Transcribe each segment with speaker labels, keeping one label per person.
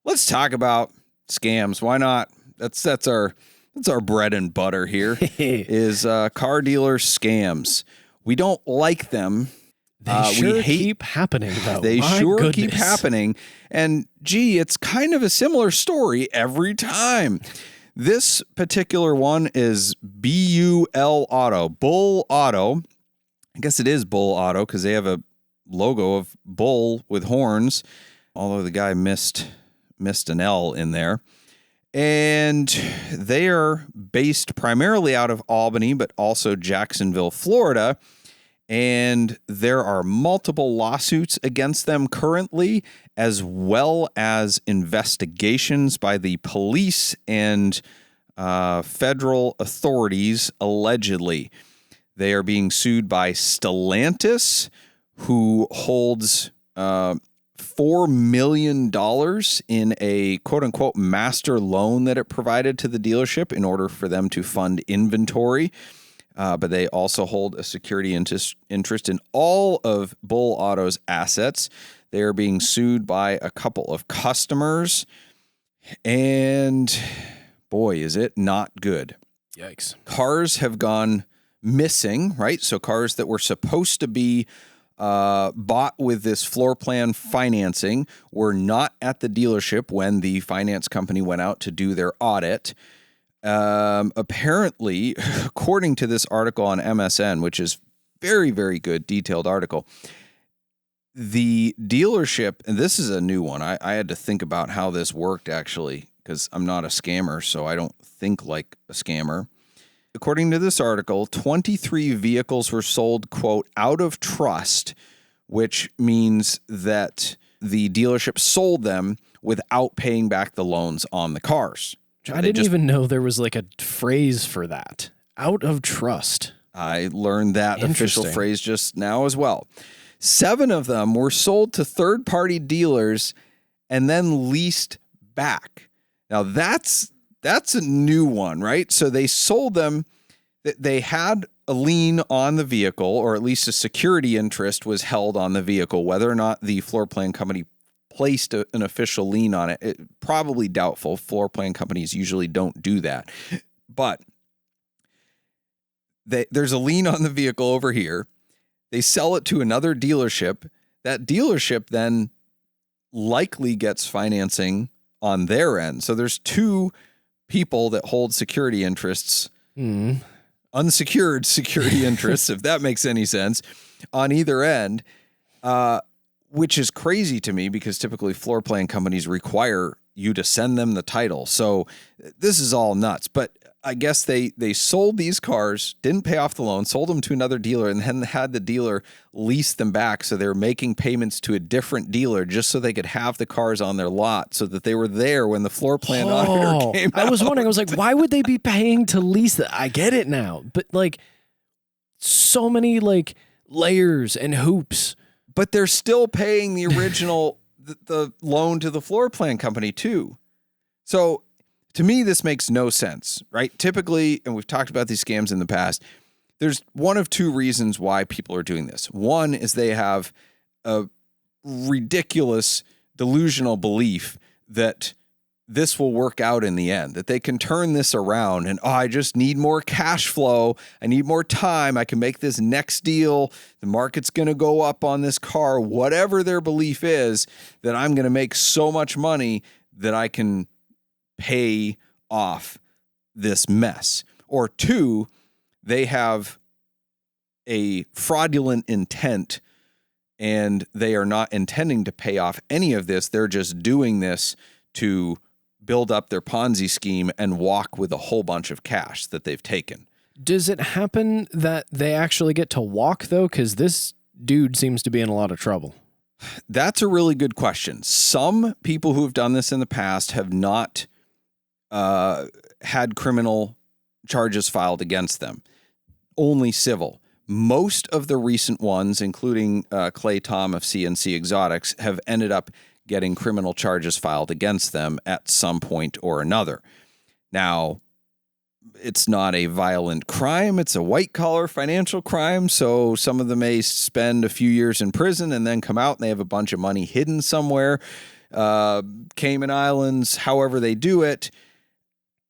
Speaker 1: Let's talk about scams. Why not? That's our bread and butter here is car dealer scams. We don't like them.
Speaker 2: They sure keep happening, though.
Speaker 1: They
Speaker 2: My
Speaker 1: sure
Speaker 2: goodness.
Speaker 1: keep happening. And gee, it's kind of a similar story every time. This particular one is Bul Auto. Bul Auto. I guess it is Bul Auto because they have a logo of bull with horns, although the guy missed an L in there. And they are based primarily out of Albany, but also Jacksonville, Florida. And there are multiple lawsuits against them currently, as well as investigations by the police and federal authorities, allegedly. They are being sued by Stellantis, who holds $4 million in a quote-unquote master loan that it provided to the dealership in order for them to fund inventory. But they also hold a security interest in all of Bul Auto's assets. They are being sued by a couple of customers. And boy, is it not good.
Speaker 2: Yikes.
Speaker 1: Cars have gone missing, right? So cars that were supposed to be bought with this floor plan financing were not at the dealership when the finance company went out to do their audit. Apparently, according to this article on MSN, which is very, very good, detailed article, the dealership, and this is a new one. I had to think about how this worked, actually, because I'm not a scammer, so I don't think like a scammer. According to this article, 23 vehicles were sold, quote, out of trust, which means that the dealership sold them without paying back the loans on the cars.
Speaker 2: I didn't even know there was like a phrase for that. Out of trust.
Speaker 1: I learned that official phrase just now as well. 7 of them were sold to third-party dealers and then leased back. Now, that's a new one, right? So they sold them. They had a lien on the vehicle, or at least a security interest was held on the vehicle, whether or not the floor plan company placed an official lien on it. Probably doubtful. Floor plan companies usually don't do that. But there's a lien on the vehicle over here. They sell it to another dealership. That dealership then likely gets financing on their end. So there's 2 people that hold security interests, unsecured security interests, if that makes any sense, on either end. Which is crazy to me because typically floor plan companies require you to send them the title. So this is all nuts. But I guess they sold these cars, didn't pay off the loan, sold them to another dealer, and then had the dealer lease them back. So they were making payments to a different dealer just so they could have the cars on their lot so that they were there when the floor plan auditor came out.
Speaker 2: I was wondering, I was like, why would they be paying to lease that? I get it now. But like so many like layers and hoops.
Speaker 1: But they're still paying the original, the loan to the floor plan company too. So to me, this makes no sense, right? Typically, and we've talked about these scams in the past, there's one of 2 reasons why people are doing this. One is they have a ridiculous, delusional belief that this will work out in the end, that they can turn this around and, I just need more cash flow. I need more time. I can make this next deal. The market's going to go up on this car, whatever their belief is, that I'm going to make so much money that I can pay off this mess. Or 2, they have a fraudulent intent and they are not intending to pay off any of this. They're just doing this to build up their Ponzi scheme and walk with a whole bunch of cash that they've taken.
Speaker 2: Does it happen that they actually get to walk, though? Because this dude seems to be in a lot of trouble.
Speaker 1: That's a really good question. Some people who have done this in the past have not had criminal charges filed against them, only civil. Most of the recent ones, including Clay Tom of CNC Exotics, have ended up getting criminal charges filed against them at some point or another. Now, it's not a violent crime. It's a white-collar financial crime, so some of them may spend a few years in prison and then come out and they have a bunch of money hidden somewhere. Cayman Islands, however they do it.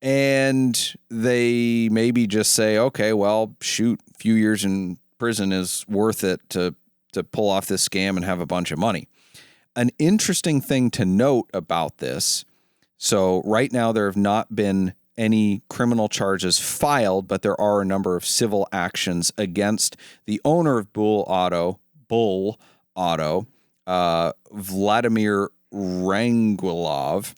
Speaker 1: And they maybe just say, okay, well, shoot, a few years in prison is worth it to pull off this scam and have a bunch of money. An interesting thing to note about this, so right now there have not been any criminal charges filed, but there are a number of civil actions against the owner of Bul Auto, Vladimir Rangulov.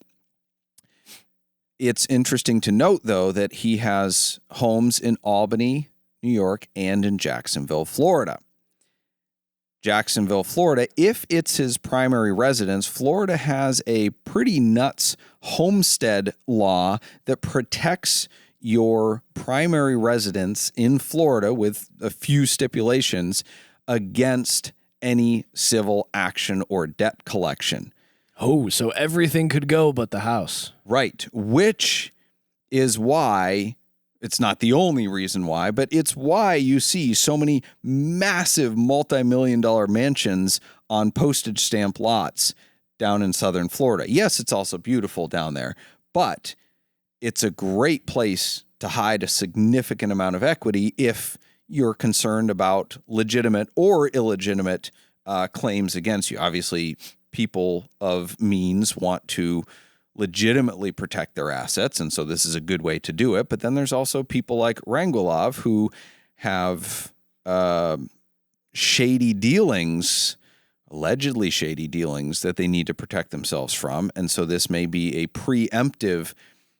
Speaker 1: It's interesting to note, though, that he has homes in Albany, New York, and in Jacksonville, Florida. Jacksonville, Florida, if it's his primary residence, Florida has a pretty nuts homestead law that protects your primary residence in Florida with a few stipulations against any civil action or debt collection.
Speaker 2: Oh, so everything could go but the house.
Speaker 1: Right, which is why, it's not the only reason why, but it's why you see so many massive multi-million-dollar mansions on postage stamp lots down in southern Florida. Yes, it's also beautiful down there, but it's a great place to hide a significant amount of equity if you're concerned about legitimate or illegitimate claims against you. Obviously, people of means want to legitimately protect their assets, and so this is a good way to do it. But then there's also people like Rangulov who have shady dealings, allegedly shady dealings, that they need to protect themselves from. And so this may be a preemptive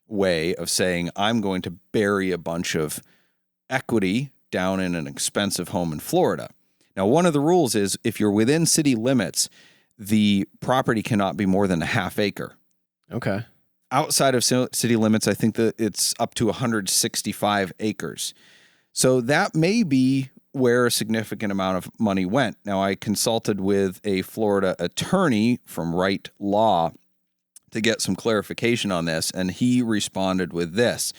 Speaker 1: way of saying, I'm going to bury a bunch of equity down in an expensive home in Florida. Now, one of the rules is if you're within city limits, the property cannot be more than a half acre.
Speaker 2: Okay.
Speaker 1: Outside of city limits, I think that it's up to 165 acres. So that may be where a significant amount of money went. Now, I consulted with a Florida attorney from Wright Law to get some clarification on this, and he responded with this.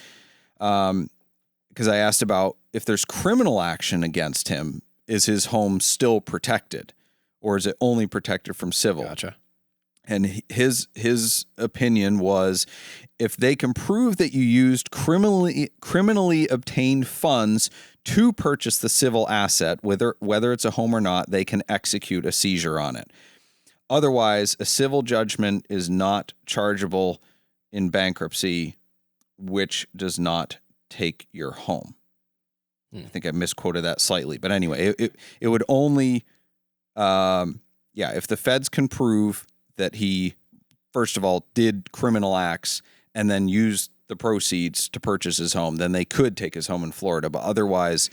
Speaker 1: Because I asked about if there's criminal action against him, is his home still protected, or is it only protected from civil?
Speaker 2: Gotcha.
Speaker 1: And his opinion was, if they can prove that you used criminally obtained funds to purchase the civil asset, whether it's a home or not, they can execute a seizure on it. Otherwise, a civil judgment is not chargeable in bankruptcy, which does not take your home. I think I misquoted that slightly, but anyway, it would only, if the feds can prove that he, first of all, did criminal acts and then used the proceeds to purchase his home, then they could take his home in Florida. But otherwise,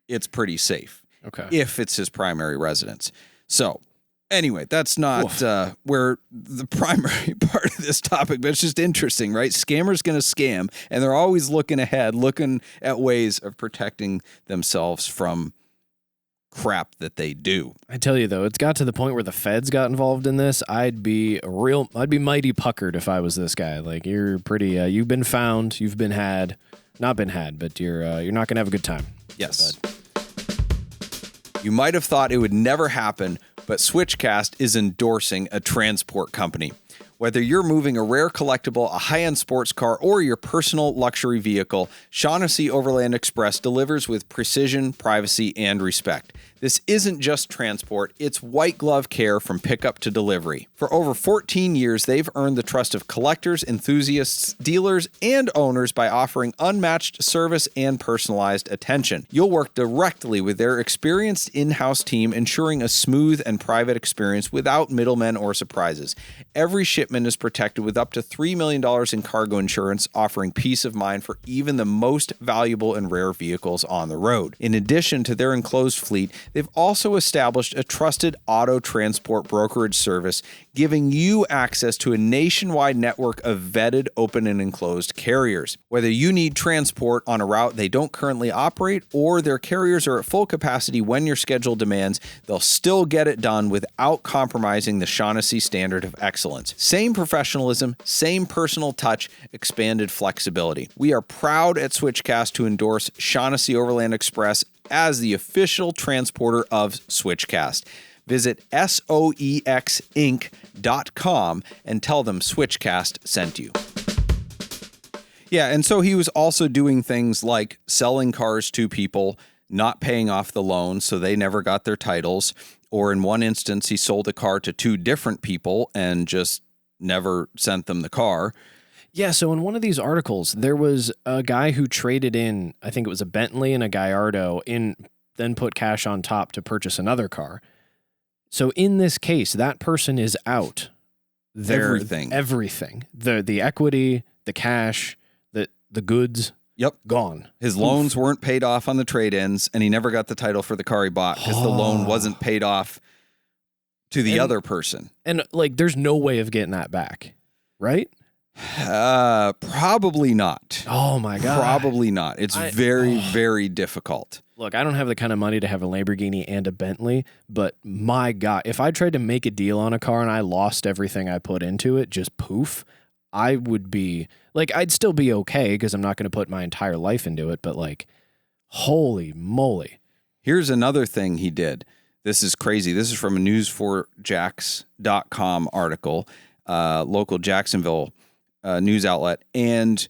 Speaker 1: it's pretty safe.
Speaker 2: Okay.
Speaker 1: If it's his primary residence. So anyway, that's not where the primary part of this topic, but it's just interesting, right? Scammers going to scam, and they're always looking ahead, looking at ways of protecting themselves from crap that they do.
Speaker 2: I tell you though, it's got to the point where the feds got involved in this. I'd be mighty puckered if I was this guy. Like, you're pretty, you've been found, you've been had, not been had, but you're not gonna have a good time.
Speaker 1: Yes. You might have thought it would never happen, but Switchcast is endorsing a transport company. Whether you're moving a rare collectible, a high-end sports car, or your personal luxury vehicle, Shaughnessy Overland Express delivers with precision, privacy, and respect. This isn't just transport, it's white glove care from pickup to delivery. For over 14 years, they've earned the trust of collectors, enthusiasts, dealers, and owners by offering unmatched service and personalized attention. You'll work directly with their experienced in-house team, ensuring a smooth and private experience without middlemen or surprises. Every shipment is protected with up to $3 million in cargo insurance, offering peace of mind for even the most valuable and rare vehicles on the road. In addition to their enclosed fleet, they've also established a trusted auto transport brokerage service, giving you access to a nationwide network of vetted, open, and enclosed carriers. Whether you need transport on a route they don't currently operate, or their carriers are at full capacity when your schedule demands, they'll still get it done without compromising the Shaughnessy standard of excellence. Same professionalism, same personal touch, expanded flexibility. We are proud at Switchcast to endorse Shaughnessy Overland Express as the official transporter of Switchcast. Visit soexinc.com and tell them Switchcast sent you. Yeah, and so he was also doing things like selling cars to people, not paying off the loan, so they never got their titles. Or in one instance, he sold a car to two different people and just never sent them the car.
Speaker 2: Yeah, so in one of these articles, there was a guy who traded in, I think it was a Bentley and a Gallardo, then put cash on top to purchase another car. So in this case, that person is out.
Speaker 1: Everything.
Speaker 2: The equity, the cash, the goods.
Speaker 1: Yep.
Speaker 2: Gone.
Speaker 1: His loans weren't paid off on the trade-ins, and he never got the title for the car he bought because the loan wasn't paid off to the other person.
Speaker 2: And like, there's no way of getting that back, right?
Speaker 1: Probably not.
Speaker 2: Oh my God.
Speaker 1: Probably not. It's very difficult.
Speaker 2: Look, I don't have the kind of money to have a Lamborghini and a Bentley, but my God, if I tried to make a deal on a car and I lost everything I put into it, just poof, I would be like, I'd still be okay because I'm not going to put my entire life into it, but like, holy moly.
Speaker 1: Here's another thing he did. This is crazy. This is from a news4jax.com article, local Jacksonville news outlet, and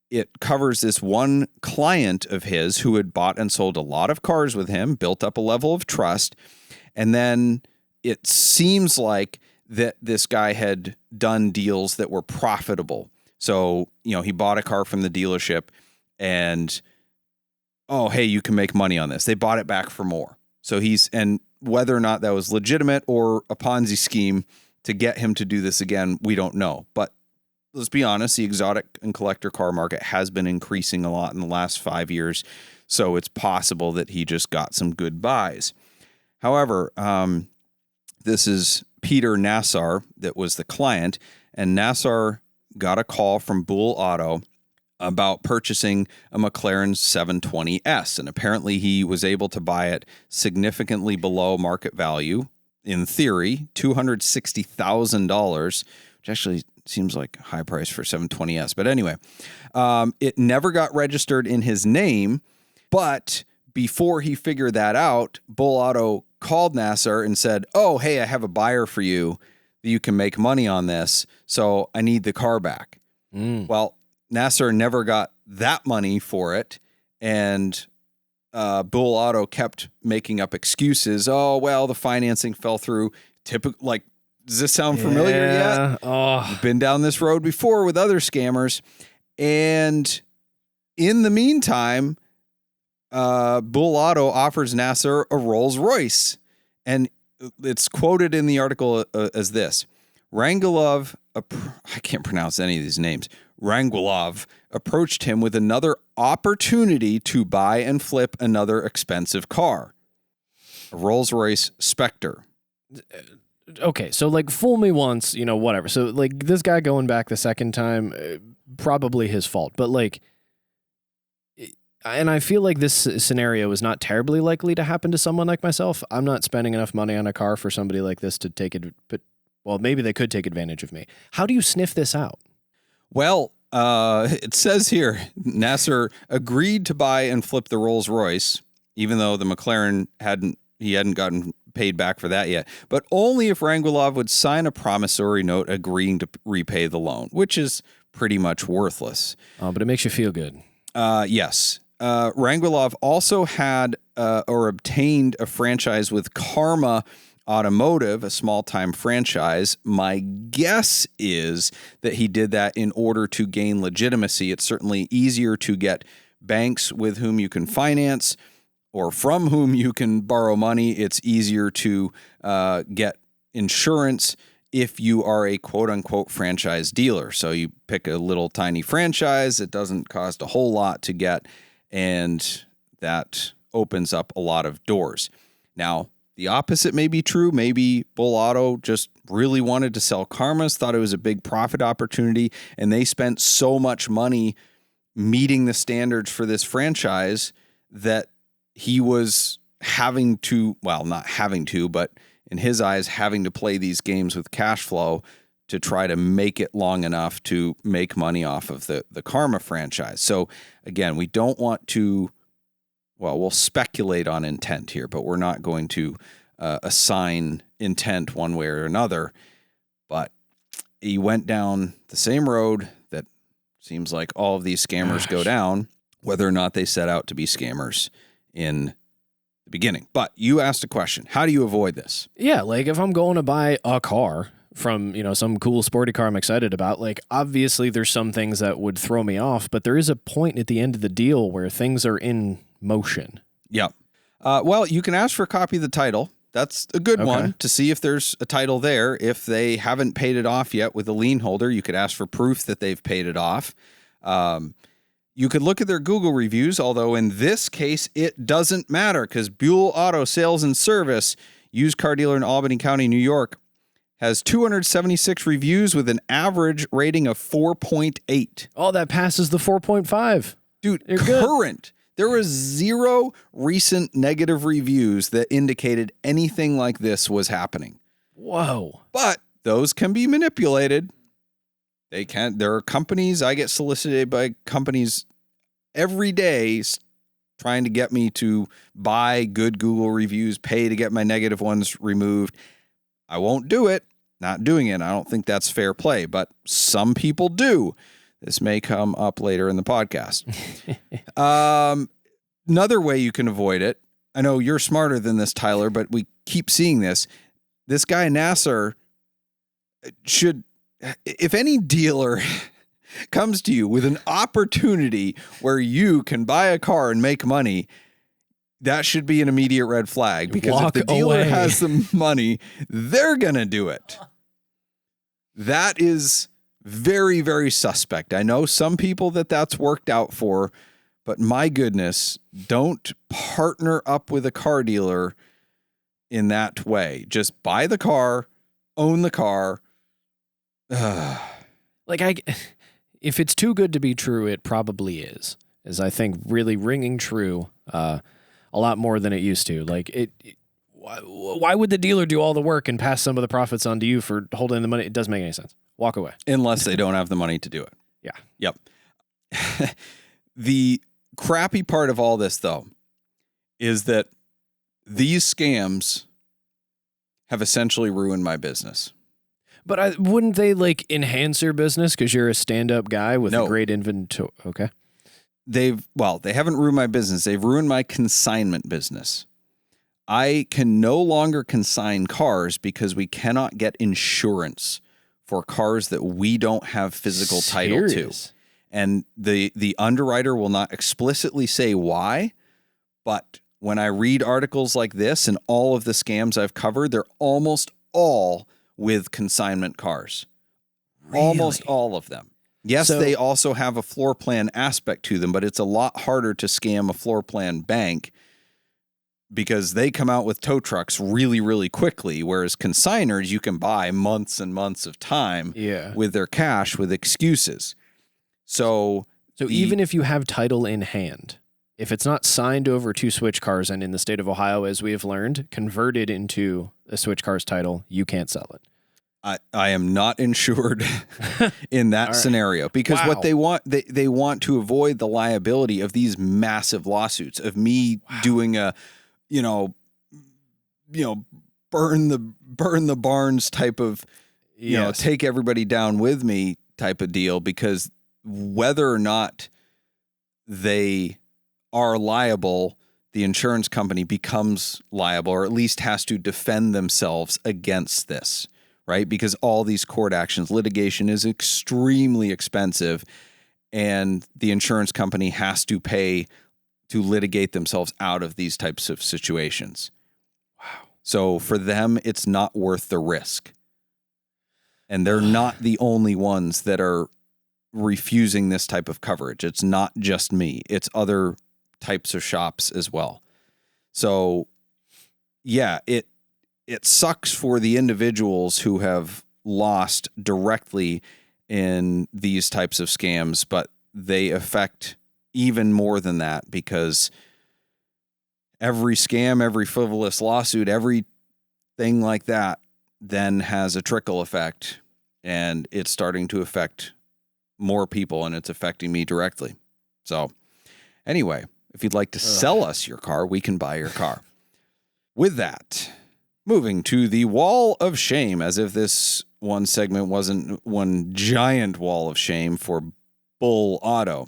Speaker 1: it covers this one client of his who had bought and sold a lot of cars with him, built up a level of trust, and then it seems like that this guy had done deals that were profitable. So, he bought a car from the dealership and, oh, hey, you can make money on this. They bought it back for more. So and whether or not that was legitimate or a Ponzi scheme to get him to do this again, we don't know. But let's be honest, the exotic and collector car market has been increasing a lot in the last 5 years. So it's possible that he just got some good buys. However, this is Peter Nassar that was the client, and Nassar got a call from Bul Auto about purchasing a McLaren 720S, and apparently he was able to buy it significantly below market value. In theory, $260,000, which actually seems like a high price for 720S. But anyway, it never got registered in his name, but before he figured that out, Bul Auto called Nassar and said, oh, hey, I have a buyer for you that you can make money on this, so I need the car back. Well, Nassar never got that money for it, and Bul Auto kept making up excuses. Oh, well, the financing fell through. Does this sound familiar yet?
Speaker 2: Oh.
Speaker 1: You've been down this road before with other scammers. And in the meantime, Bul Auto offers Nassar a Rolls Royce. And it's quoted in the article as this. Rangulov, I can't pronounce any of these names. Rangulov approached him with another opportunity to buy and flip another expensive car, a Rolls-Royce Spectre.
Speaker 2: Okay, so like fool me once, whatever. So like this guy going back the second time, probably his fault. But like, and I feel like this scenario is not terribly likely to happen to someone like myself. I'm not spending enough money on a car for somebody like this to take it. But well, maybe they could take advantage of me. How do you sniff this out?
Speaker 1: Well, it says here, Nassar agreed to buy and flip the Rolls Royce, even though the McLaren hadn't gotten paid back for that yet, but only if Rangulov would sign a promissory note agreeing to repay the loan, which is pretty much worthless.
Speaker 2: Oh, but it makes you feel good.
Speaker 1: Yes. Rangulov also had or obtained a franchise with Karma Automotive, a small-time franchise. My guess is that he did that in order to gain legitimacy. It's certainly easier to get banks with whom you can finance or from whom you can borrow money. It's easier to get insurance if you are a quote-unquote franchise dealer. So you pick a little tiny franchise. It doesn't cost a whole lot to get, and that opens up a lot of doors. Now, the opposite may be true. Maybe Bul Auto just really wanted to sell Karmas, thought it was a big profit opportunity, and they spent so much money meeting the standards for this franchise that he was having to, well, not having to, but in his eyes, having to play these games with cash flow to try to make it long enough to make money off of the Karma franchise. So again, we don't want to, well, we'll speculate on intent here, but we're not going to assign intent one way or another, but he went down the same road that seems like all of these scammers go down, whether or not they set out to be scammers in the beginning. But you asked a question. How do you avoid this?
Speaker 2: Yeah, like if I'm going to buy a car from, some cool sporty car I'm excited about, like obviously there's some things that would throw me off, but there is a point at the end of the deal where things are in motion.
Speaker 1: Yeah. Well, you can ask for a copy of the title. That's a good one to see if there's a title there. If they haven't paid it off yet with a lien holder, you could ask for proof that they've paid it off. You could look at their Google reviews, although in this case, it doesn't matter because Bul Auto Sales and Service, used car dealer in Albany County, New York, has 276 reviews with an average rating of 4.8.
Speaker 2: Oh, that passes the 4.5.
Speaker 1: Dude,
Speaker 2: You're
Speaker 1: current.
Speaker 2: Good.
Speaker 1: There was 0 recent negative reviews that indicated anything like this was happening.
Speaker 2: Whoa.
Speaker 1: But those can be manipulated. They can. There are companies, I get solicited by companies every day trying to get me to buy good Google reviews, pay to get my negative ones removed. I won't do it. Not doing it. I don't think that's fair play, but some people do. This may come up later in the podcast. Another way you can avoid it, I know you're smarter than this, Tyler, but we keep seeing this. This guy, Nasser, should, if any dealer comes to you with an opportunity where you can buy a car and make money, that should be an immediate red flag, because if the dealer has the money, they're going to do it. That is very, very suspect. I know some people that's worked out for, but my goodness, don't partner up with a car dealer in that way. Just buy the car, own the car.
Speaker 2: If it's too good to be true, it probably is I think really ringing true a lot more than it used to. Why would the dealer do all the work and pass some of the profits on to you for holding the money? It doesn't make any sense. Walk away.
Speaker 1: Unless they don't have the money to do it.
Speaker 2: Yeah.
Speaker 1: Yep. The crappy part of all this, though, is that these scams have essentially ruined my business.
Speaker 2: But wouldn't they enhance your business because you're a stand-up guy with a great inventory? Okay.
Speaker 1: They haven't ruined my business. They've ruined my consignment business. I can no longer consign cars because we cannot get insurance for cars that we don't have physical title to. And the underwriter will not explicitly say why, but when I read articles like this and all of the scams I've covered, they're almost all with consignment cars.
Speaker 2: Really?
Speaker 1: Almost all of them. Yes, they also have a floor plan aspect to them, but it's a lot harder to scam a floor plan bank because they come out with tow trucks really, really quickly, whereas consigners, you can buy months and months of time with their cash with excuses. So
Speaker 2: even if you have title in hand, if it's not signed over to Switch Cars and in the state of Ohio, as we have learned, converted into a Switch Cars title, you can't sell it.
Speaker 1: I am not insured in that scenario because what they want, they want to avoid the liability of these massive lawsuits of me doing a, burn the barns type of, take everybody down with me type of deal, because whether or not they are liable, the insurance company becomes liable, or at least has to defend themselves against this, right? Because all these court actions, litigation is extremely expensive, and the insurance company has to pay to litigate themselves out of these types of situations. Wow. So for them, it's not worth the risk. And they're not the only ones that are refusing this type of coverage. It's not just me. It's other types of shops as well. So yeah, it sucks for the individuals who have lost directly in these types of scams, but they affect even more than that, because every scam, every frivolous lawsuit, everything like that then has a trickle effect, and it's starting to affect more people, and it's affecting me directly. So anyway, if you'd like to sell us your car, we can buy your car. With that, Moving to the wall of shame, as if this one segment wasn't one giant wall of shame for Bul Auto.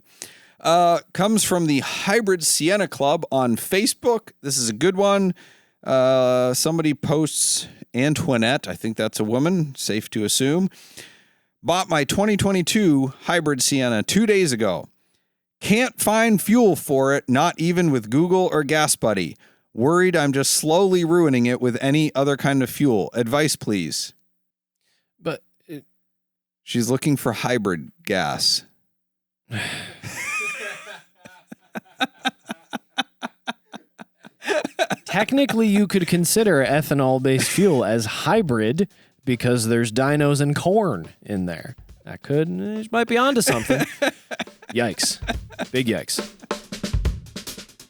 Speaker 1: Comes from the Hybrid Sienna Club on Facebook. This is a good one. Somebody posts, Antoinette, I think that's a woman, safe to assume, bought my 2022 Hybrid Sienna 2 days ago. Can't find fuel for it, not even with Google or Gas Buddy. Worried I'm just slowly ruining it with any other kind of fuel. Advice, please.
Speaker 2: But
Speaker 1: she's looking for hybrid gas.
Speaker 2: Technically, you could consider ethanol-based fuel as hybrid because there's dinos and corn in there. It might be onto something. Yikes. Big yikes.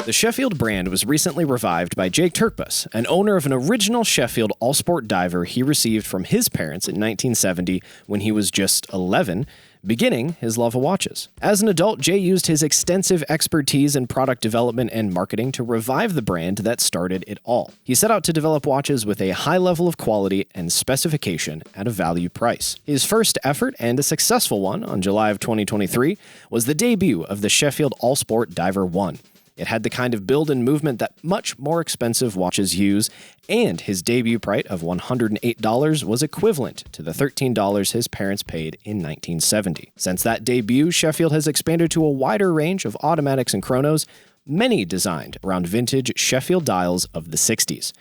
Speaker 2: The Sheffield brand was recently revived by Jake Turkbus, an owner of an original Sheffield all-sport diver he received from his parents in 1970 when he was just 11, beginning his love of watches. As an adult, Jay used his extensive expertise in product development and marketing to revive the brand that started it all. He set out to develop watches with a high level of quality and specification at a value price. His first effort, and a successful one, on July of 2023, was the debut of the Sheffield All-Sport Diver 1. It had the kind of build and movement that much more expensive watches use, and his debut price of $108 was equivalent to the $13 his parents paid in 1970. Since that debut, Sheffield has expanded to a wider range of automatics and chronos, many designed around vintage Sheffield dials of the 60s.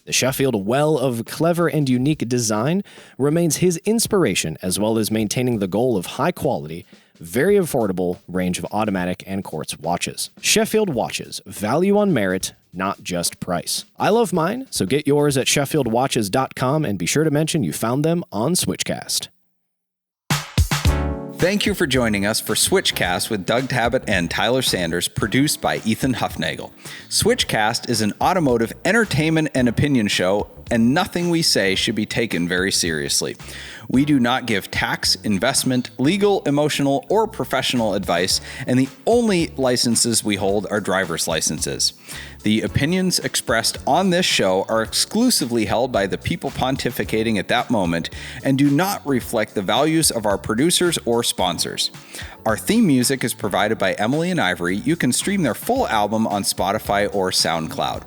Speaker 2: The Sheffield well of clever and unique design remains his inspiration, as well as maintaining the goal of high quality, very affordable range of automatic and quartz watches. Sheffield watches, value on merit, not just price. I love mine, so get yours at sheffieldwatches.com and be sure to mention you found them on Switchcast.
Speaker 1: Thank you for joining us for Switchcast with Doug Tabbitt and Tyler Sanders, produced by Ethan Huffnagel. Switchcast is an automotive entertainment and opinion show, and nothing we say should be taken very seriously. We do not give tax, investment, legal, emotional, or professional advice, and the only licenses we hold are driver's licenses. The opinions expressed on this show are exclusively held by the people pontificating at that moment and do not reflect the values of our producers or sponsors. Our theme music is provided by Emily and Ivory. You can stream their full album on Spotify or SoundCloud.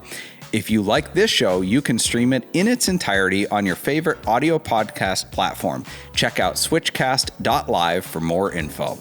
Speaker 1: If you like this show, you can stream it in its entirety on your favorite audio podcast platform. Check out switchcast.live for more info.